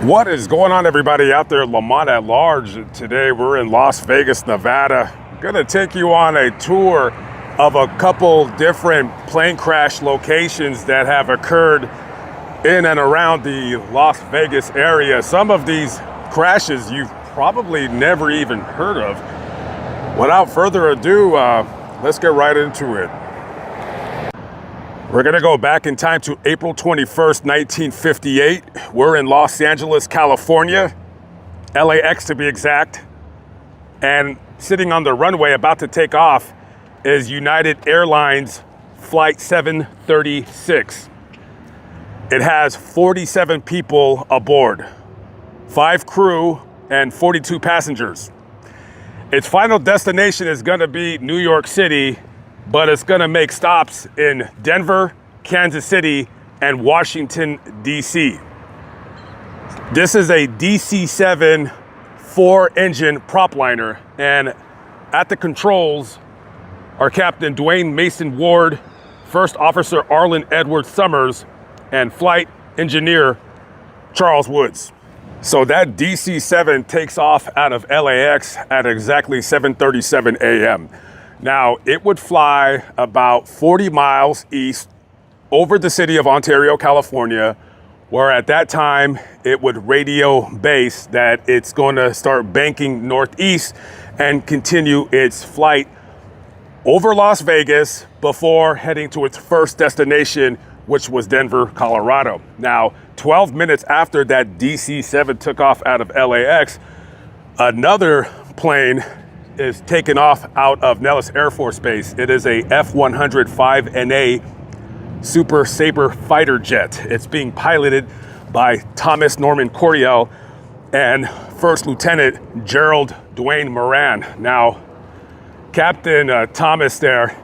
What is going on, everybody out there, Lamont at large? Today we're in Las Vegas, Nevada. Gonna take you on a tour of a couple different plane crash locations that have occurred in and around the Las Vegas area. Some of these crashes you've probably never even heard of. Without further ado, let's get right into it. We're gonna go back in time to April 21st, 1958. We're in Los Angeles, California, LAX to be exact. And sitting on the runway about to take off is United Airlines Flight 736. It has 47 people aboard, 5 crew and 42 passengers. Its final destination is gonna be New York City, but it's gonna make stops in Denver, Kansas City, and Washington, D.C. This is a DC-7 4-engine prop liner, and at the controls are Captain Dwayne Mason Ward, First Officer Arlen Edward Summers, and Flight Engineer Charles Woods. So that DC-7 takes off out of LAX at exactly 7:37 a.m. Now, it would fly about 40 miles east over the city of Ontario, California, where at that time it would radio base that it's going to start banking northeast and continue its flight over Las Vegas before heading to its first destination, which was Denver, Colorado. Now, 12 minutes after that DC-7 took off out of LAX, another plane is taken off out of Nellis Air Force Base. It is a F-100 5NA Super Sabre fighter jet. It's being piloted by Thomas Norman Coriel and First Lieutenant Gerald Dwayne Moran. Now, Captain Thomas there,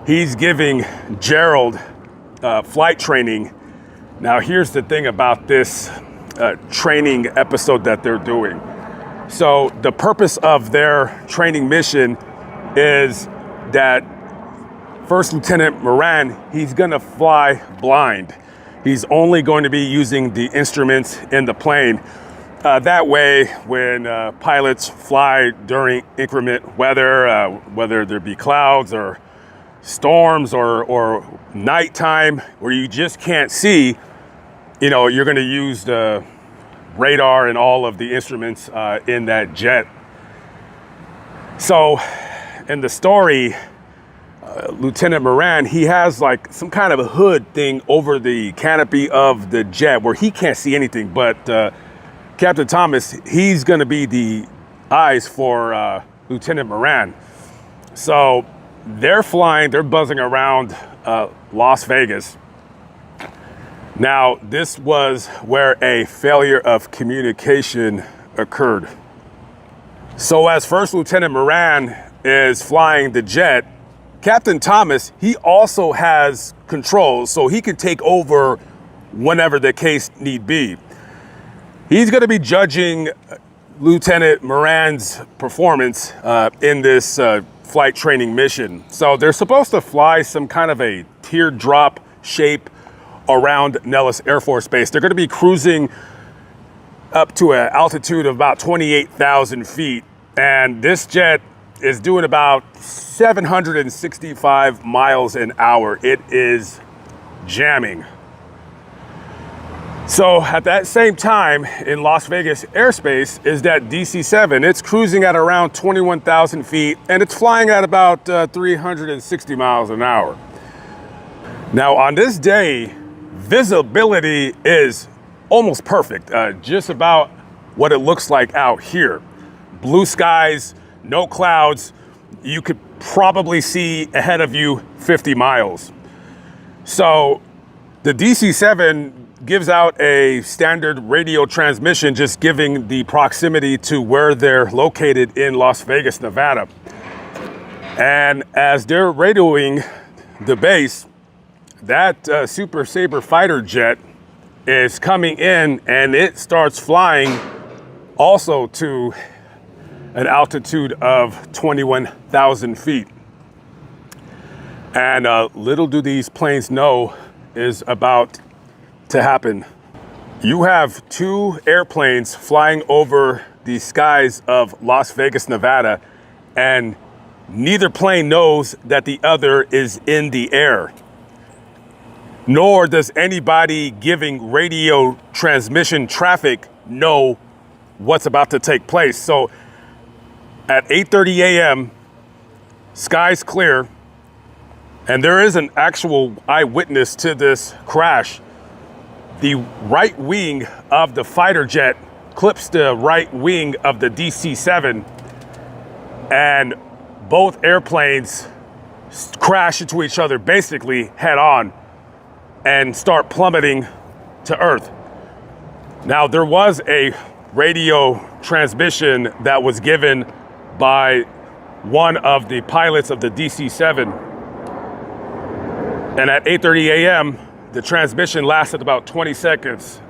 he's giving Gerald flight training. Now, here's the thing about this training episode that they're doing. So the purpose of their training mission is that First Lieutenant Moran, he's gonna fly blind. He's only going to be using the instruments in the plane. That way, when pilots fly during inclement weather, whether there be clouds or storms or nighttime where you just can't see, you're gonna use the radar and all of the instruments in that jet. So in the story, Lieutenant Moran, he has like some kind of a hood thing over the canopy of the jet where he can't see anything, but Captain Thomas, he's gonna be the eyes for Lieutenant Moran. So they're flying, they're buzzing around Las Vegas. Now, this was where a failure of communication occurred. So as First Lieutenant Moran is flying the jet, Captain Thomas, he also has controls, so he can take over whenever the case need be. He's gonna be judging Lieutenant Moran's performance in this flight training mission. So they're supposed to fly some kind of a teardrop shape around Nellis Air Force Base. They're going to be cruising up to an altitude of about 28,000 feet. And this jet is doing about 765 miles an hour. It is jamming. So at that same time in Las Vegas airspace is that DC-7. It's cruising at around 21,000 feet and it's flying at about 360 miles an hour. Now on this day, visibility is almost perfect, just about what it looks like out here. Blue skies, no clouds. You could probably see ahead of you 50 miles. So the DC-7 gives out a standard radio transmission, just giving the proximity to where they're located in Las Vegas, Nevada. And as they're radioing the base, that Super Sabre fighter jet is coming in and it starts flying also to an altitude of 21,000 feet. And little do these planes know is about to happen. You have two airplanes flying over the skies of Las Vegas, Nevada, and neither plane knows that the other is in the air. Nor does anybody giving radio transmission traffic know what's about to take place. So at 8:30 a.m., skies clear, and there is an actual eyewitness to this crash. The right wing of the fighter jet clips the right wing of the DC-7, and both airplanes crash into each other basically head on and start plummeting to Earth. Now, there was a radio transmission that was given by one of the pilots of the DC-7, and at 8:30 a.m., the transmission lasted about 20 seconds.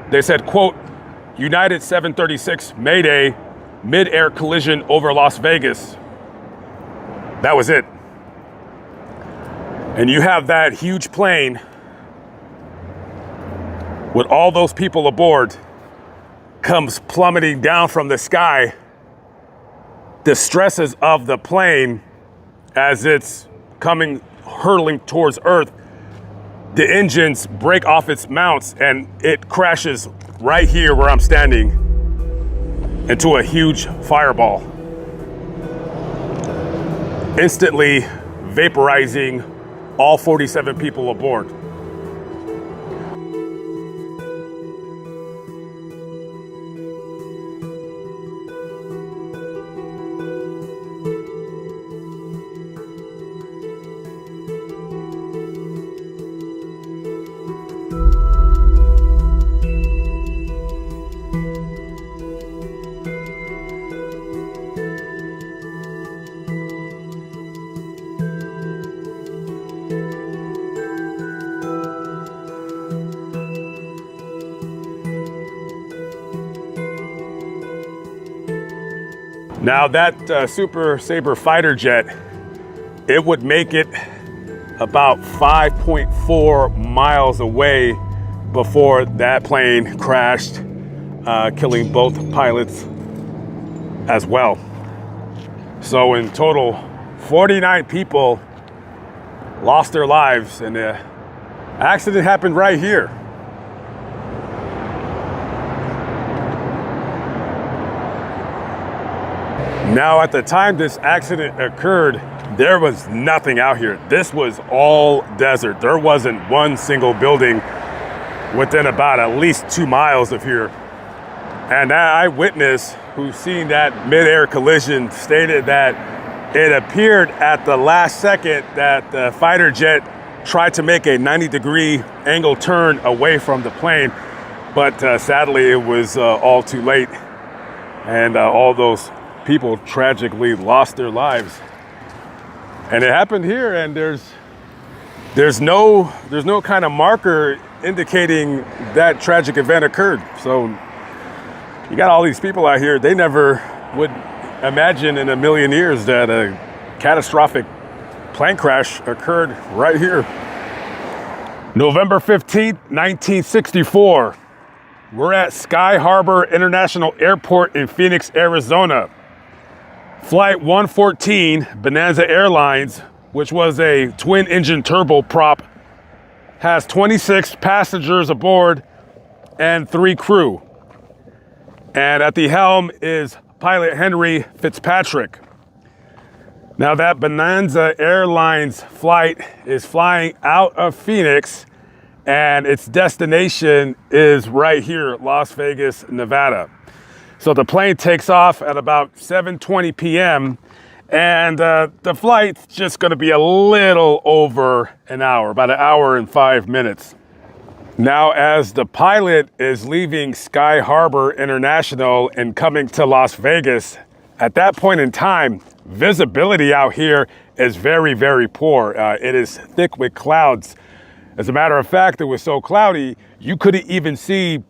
They said, quote, "United 736 Mayday, mid-air collision over Las Vegas." That was it. And you have that huge plane with all those people aboard comes plummeting down from the sky. The stresses of the plane as it's coming hurtling towards Earth, the engines break off its mounts and it crashes right here where I'm standing into a huge fireball, instantly vaporizing all 47 people aboard. Now that Super Sabre fighter jet, it would make it about 5.4 miles away before that plane crashed, killing both pilots as well. So in total, 49 people lost their lives, and the accident happened right here. Now, at the time this accident occurred, there was nothing out here. This was all desert. There wasn't one single building within about at least 2 miles of here. And that eyewitness who seen that mid-air collision stated that it appeared at the last second that the fighter jet tried to make a 90-degree angle turn away from the plane, but sadly it was all too late, and all those people tragically lost their lives. And it happened here, and there's no kind of marker indicating that tragic event occurred. So you got all these people out here, they never would imagine in a million years that a catastrophic plane crash occurred right here. November 15th, 1964. We're at Sky Harbor International Airport in Phoenix, Arizona. Flight 114, Bonanza Airlines, which was a twin-engine turboprop, has 26 passengers aboard and 3 crew. And at the helm is pilot Henry Fitzpatrick. Now, that Bonanza Airlines flight is flying out of Phoenix, and its destination is right here, Las Vegas, Nevada. So the plane takes off at about 7:20 p.m. and the flight's just going to be a little over an hour, about an hour and 5 minutes. Now, as the pilot is leaving Sky Harbor International and coming to Las Vegas, at that point in time, visibility out here is very, very poor. It is thick with clouds. As a matter of fact, it was so cloudy, you couldn't even see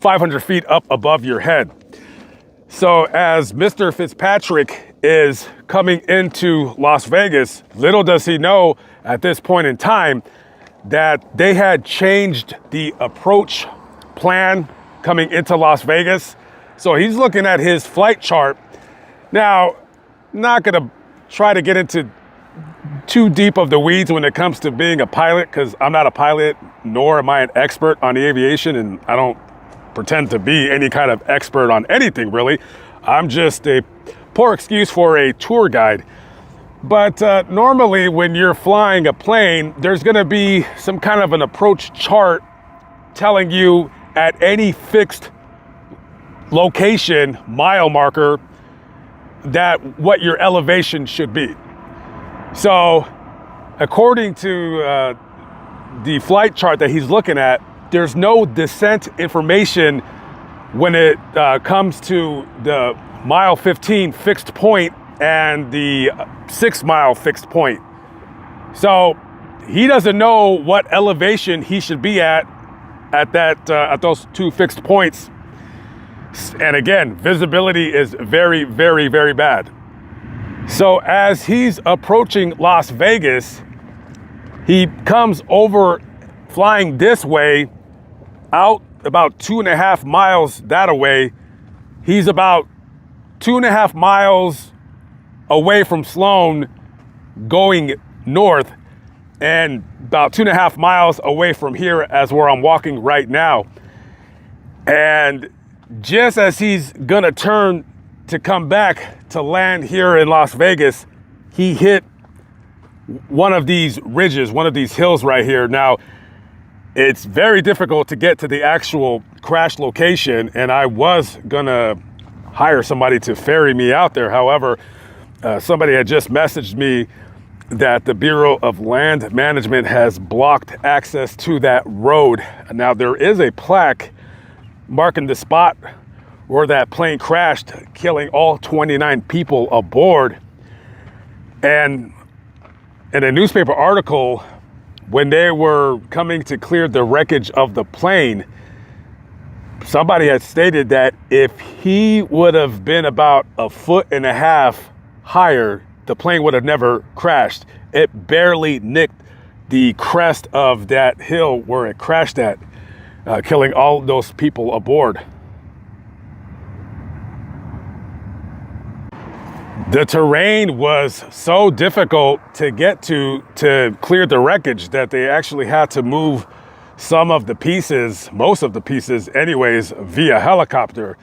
500 feet up above your head. So as Mr. Fitzpatrick is coming into Las Vegas, little does he know at this point in time that they had changed the approach plan coming into Las Vegas. So he's looking at his flight chart. Now, not gonna try to get into too deep of the weeds when it comes to being a pilot, because I'm not a pilot, nor am I an expert on the aviation, and I don't pretend to be any kind of expert on anything really. I'm just a poor excuse for a tour guide. But normally when you're flying a plane, there's gonna be some kind of an approach chart telling you at any fixed location, mile marker, that what your elevation should be. So according to the flight chart that he's looking at, there's no descent information when it comes to the mile 15 fixed point and the 6 mile fixed point. So he doesn't know what elevation he should be at those two fixed points. And again, visibility is very, very, very bad. So as he's approaching Las Vegas, he comes over flying this way out about 2.5 miles that away. He's about 2.5 miles away from Sloan going north, and about 2.5 miles away from here as where I'm walking right now. And just as he's gonna turn to come back to land here in Las Vegas, he hit one of these ridges, one of these hills right here. Now, it's very difficult to get to the actual crash location, and I was gonna hire somebody to ferry me out there. However, somebody had just messaged me that the Bureau of Land Management has blocked access to that road. Now, there is a plaque marking the spot where that plane crashed, killing all 29 people aboard. And in a newspaper article, when they were coming to clear the wreckage of the plane, somebody had stated that if he would have been about 1.5 feet higher, the plane would have never crashed. It barely nicked the crest of that hill where it crashed at, killing all those people aboard. The terrain was so difficult to get to clear the wreckage that they actually had to move some of the pieces, most of the pieces anyways, via helicopter.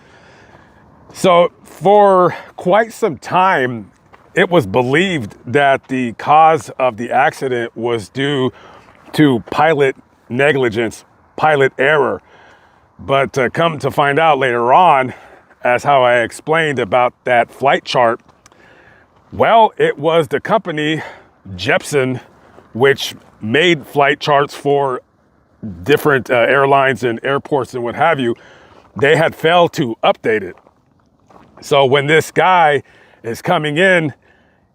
So for quite some time, it was believed that the cause of the accident was due to pilot negligence, pilot error. But come to find out later on, as how I explained about that flight chart, well, it was the company Jeppson, which made flight charts for different airlines and airports and what have you. They had failed to update it. So when this guy is coming in,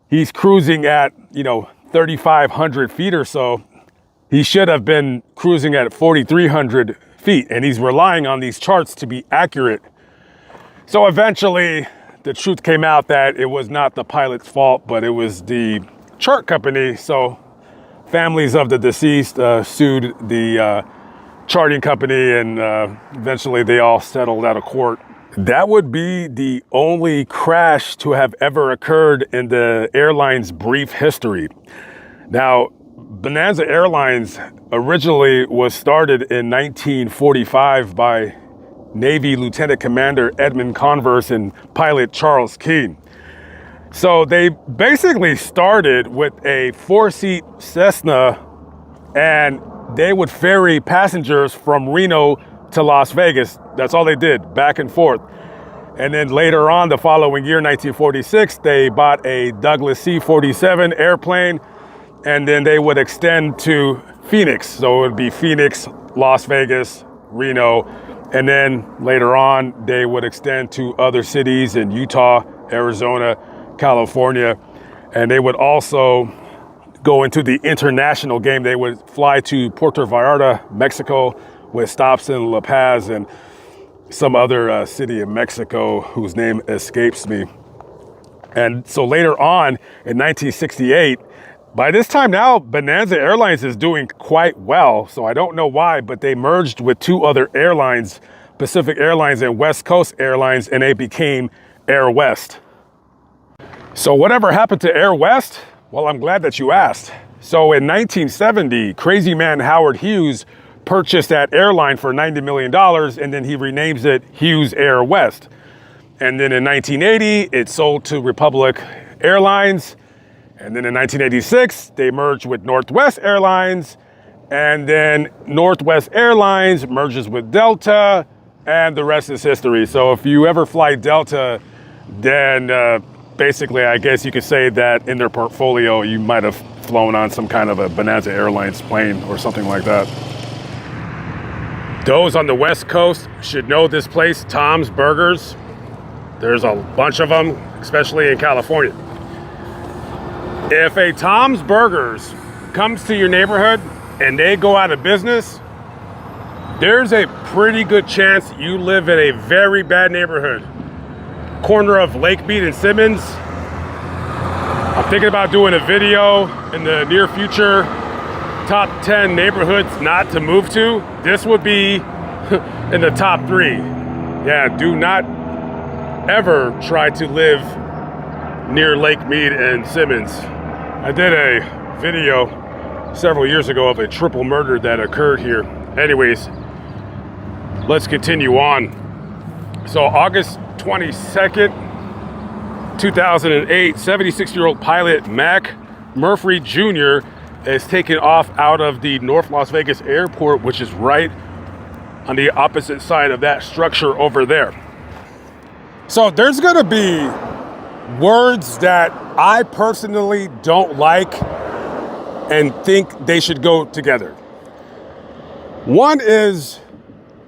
he's cruising at, 3,500 feet or so. He should have been cruising at 4,300 feet, and he's relying on these charts to be accurate. So eventually, the truth came out that it was not the pilot's fault, but it was the chart company. So families of the deceased sued the charting company, and eventually they all settled out of court. That would be the only crash to have ever occurred in the airline's brief history. Now, Bonanza Airlines originally was started in 1945 by Navy Lieutenant Commander Edmund Converse and pilot Charles Keene. So they basically started with a 4-seat Cessna, and they would ferry passengers from Reno to Las Vegas. That's all they did, back and forth. And then later on, the following year, 1946, they bought a Douglas C-47 airplane, and then they would extend to Phoenix. So it would be Phoenix, Las Vegas, Reno, and then later on, they would extend to other cities in Utah, Arizona, California, and they would also go into the international game. They would fly to Puerto Vallarta, Mexico, with stops in La Paz and some other city in Mexico whose name escapes me. And so later on in 1968, By this time now, Bonanza Airlines is doing quite well. So I don't know why, but they merged with two other airlines, Pacific Airlines and West Coast Airlines, and they became Air West. So whatever happened to Air West? Well, I'm glad that you asked. So in 1970, crazy man Howard Hughes purchased that airline for $90 million, and then he renames it Hughes Air West. And then in 1980, it sold to Republic Airlines. And then in 1986, they merged with Northwest Airlines. And then Northwest Airlines merges with Delta, and the rest is history. So if you ever fly Delta, then basically, I guess you could say that in their portfolio, you might have flown on some kind of a Bonanza Airlines plane or something like that. Those on the West Coast should know this place, Tom's Burgers. There's a bunch of them, especially in California. If a Tom's Burgers comes to your neighborhood and they go out of business, there's a pretty good chance you live in a very bad neighborhood. Corner of Lake Mead and Simmons. I'm thinking about doing a video in the near future, top 10 neighborhoods not to move to. This would be in the top 3. Yeah, do not ever try to live near Lake Mead and Simmons. I did a video several years ago of a triple murder that occurred here. Anyways, let's continue on. So August 22nd, 2008, 76-year-old pilot Mac Murphy Jr. is taken off out of the North Las Vegas airport, which is right on the opposite side of that structure over there. So there's gonna be words that I personally don't like and think they should go together. One is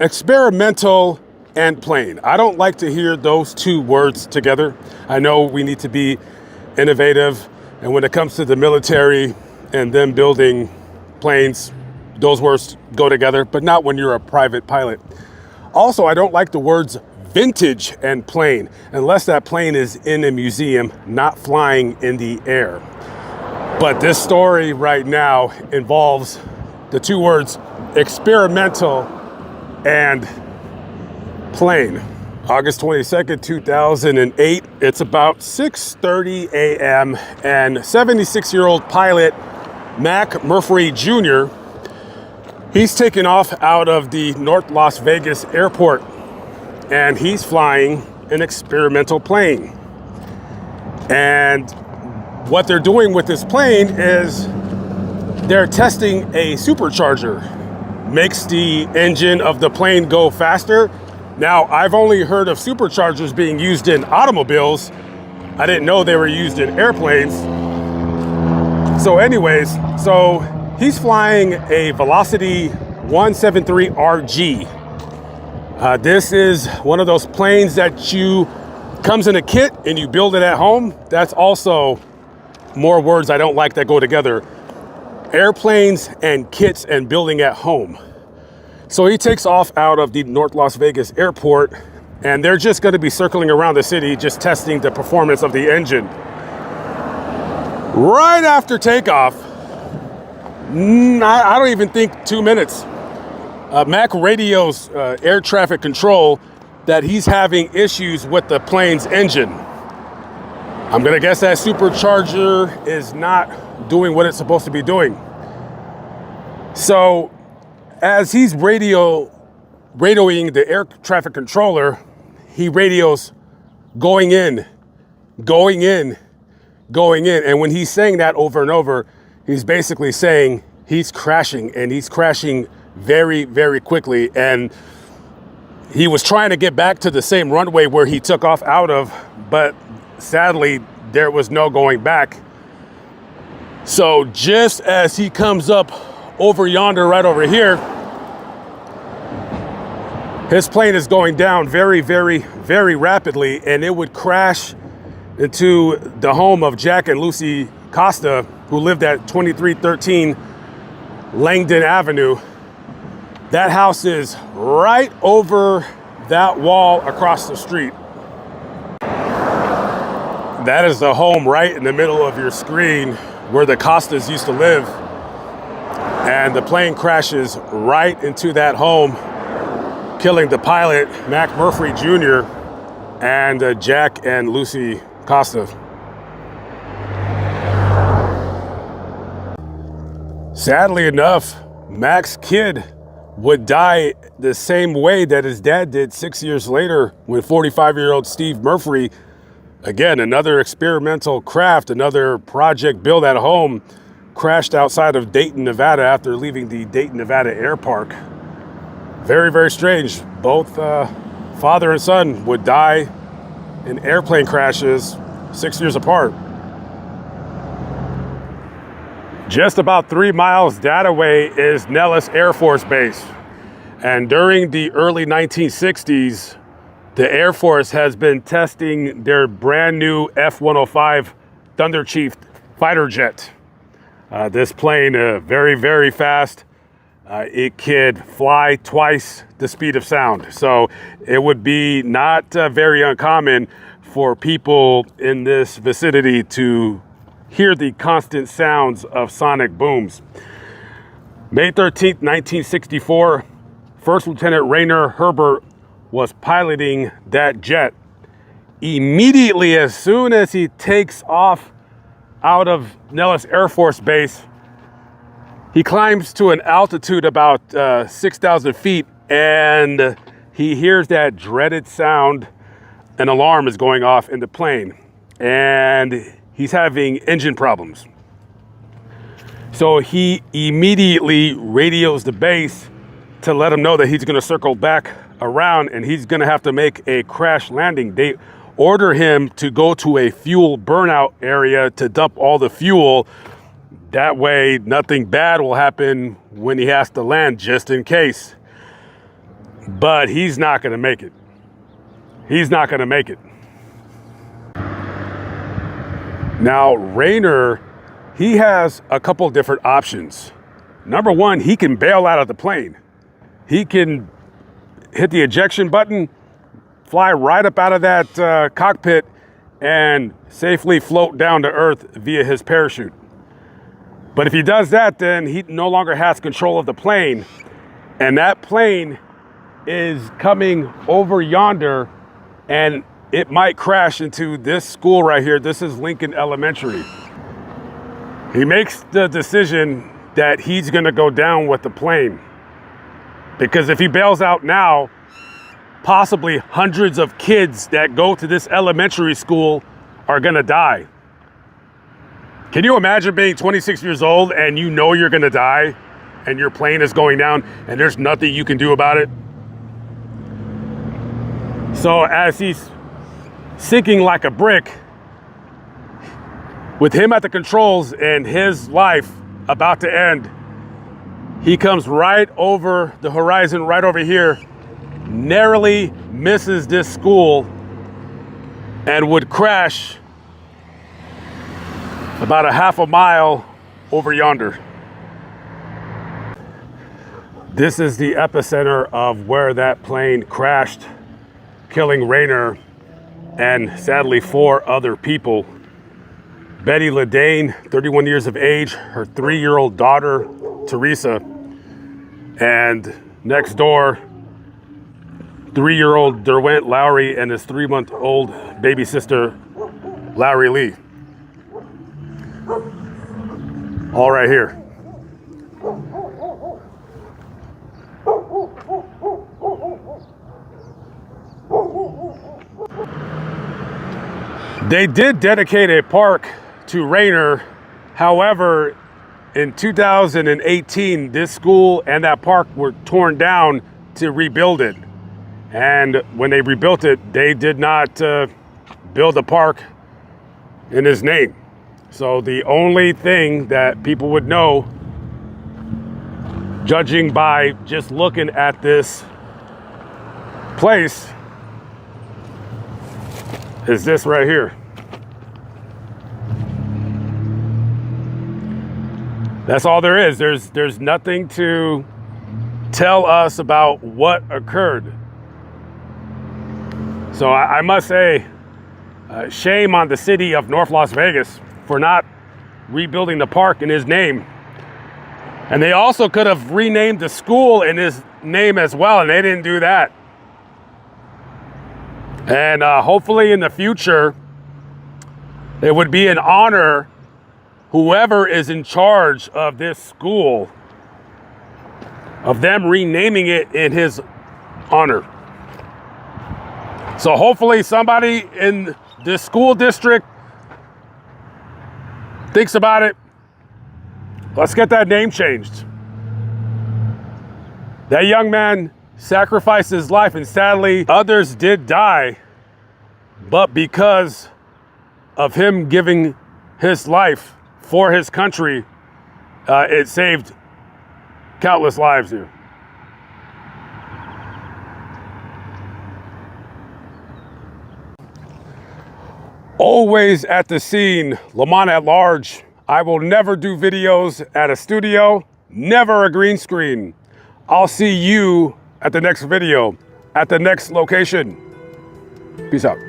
experimental and plain. I don't like to hear those two words together. I know we need to be innovative, and when it comes to the military and them building planes, those words go together, but not when you're a private pilot. Also, I don't like the words vintage and plain, unless that plane is in a museum, not flying in the air. But this story right now involves the two words experimental and plain. August 22nd, 2008. It's about 6:30 a.m. and 76-year-old pilot Mac Murphy Jr. He's taken off out of the North Las Vegas airport, and he's flying an experimental plane. And what they're doing with this plane is they're testing a supercharger. Makes the engine of the plane go faster. Now, I've only heard of superchargers being used in automobiles. I didn't know they were used in airplanes. So anyways, so he's flying a Velocity 173RG. This is one of those planes that comes in a kit and you build it at home. That's also more words I don't like that go together. Airplanes and kits and building at home. So he takes off out of the North Las Vegas airport, and they're just going to be circling around the city, just testing the performance of the engine. Right after takeoff, I don't even think 2 minutes, Mac radios air traffic control that he's having issues with the plane's engine. I'm going to guess that supercharger is not doing what it's supposed to be doing. So as he's radioing the air traffic controller, he radios going in. And when he's saying that over and over, he's basically saying he's crashing, and he's crashing very, very quickly. And he was trying to get back to the same runway where he took off out of, but sadly, there was no going back. So just as he comes up over yonder, right over here, his plane is going down very, very, very rapidly, and it would crash into the home of Jack and Lucy Costa, who lived at 2313 Langdon Avenue. That house is right over that wall across the street. That is the home right in the middle of your screen where the Costas used to live. And the plane crashes right into that home, killing the pilot, Mac Murphy Jr., and Jack and Lucy Costa. Sadly enough, Mac's kid would die the same way that his dad did 6 years later when 45-year-old Steve Murphy, again, another experimental craft, another project built at home, crashed outside of Dayton, Nevada after leaving the Dayton, Nevada Air Park. Very, very strange. Both father and son would die in airplane crashes 6 years apart. Just about 3 miles that away is Nellis Air Force Base. And during the early 1960s, the Air Force has been testing their brand new F-105 Thunder Chief fighter jet. This plane, very, very fast. It could fly twice the speed of sound. So it would be not very uncommon for people in this vicinity to hear the constant sounds of sonic booms. May 13th, 1964, First Lieutenant Rainer Herbert was piloting that jet. Immediately, as soon as he takes off out of Nellis Air Force Base, he climbs to an altitude about 6,000 feet, and he hears that dreaded sound. An alarm is going off in the plane, and he's having engine problems. So he immediately radios the base to let him know that he's going to circle back around and he's going to have to make a crash landing. They order him to go to a fuel burnout area to dump all the fuel. That way, nothing bad will happen when he has to land, just in case. But he's not going to make it. He's not going to make it. Now, Rainer, he has a couple different options. Number one, he can bail out of the plane. He can hit the ejection button, fly right up out of that cockpit, and safely float down to earth via his parachute. But if he does that, then he no longer has control of the plane. And that plane is coming over yonder, and it might crash into this school right here. This is Lincoln Elementary. He makes the decision that he's going to go down with the plane. Because if he bails out now, possibly hundreds of kids that go to this elementary school are going to die. Can you imagine being 26 years old and you know you're going to die and your plane is going down and there's nothing you can do about it? So as he's sinking like a brick, with him at the controls and his life about to end, he comes right over the horizon, right over here, narrowly misses this school, and would crash about a half a mile over yonder. This is the epicenter of where that plane crashed, killing Rainer and sadly 4 other people. Betty Ledane, 31 years of age, her 3-year-old daughter, Teresa, and next door, 3-year-old Derwent Lowry and his 3-month-old baby sister, Lowry Lee. All right here. They did dedicate a park to Rainer. However, in 2018, this school and that park were torn down to rebuild it. And when they rebuilt it, they did not build a park in his name. So the only thing that people would know, judging by just looking at this place, is this right here. That's all there is. There's nothing to tell us about what occurred. So I must say, shame on the city of North Las Vegas for not rebuilding the park in his name. And they also could have renamed the school in his name as well, and they didn't do that. And hopefully in the future, it would be an honor, whoever is in charge of this school, of them renaming it in his honor. So hopefully somebody in this school district thinks about it. Let's get that name changed. That young man sacrificed his life, and sadly others did die, but because of him giving his life for his country, it saved countless lives here. Always at the scene, Lamont at large. I will never do videos at a studio, never a green screen. I'll see you at the next video, at the next location. Peace out.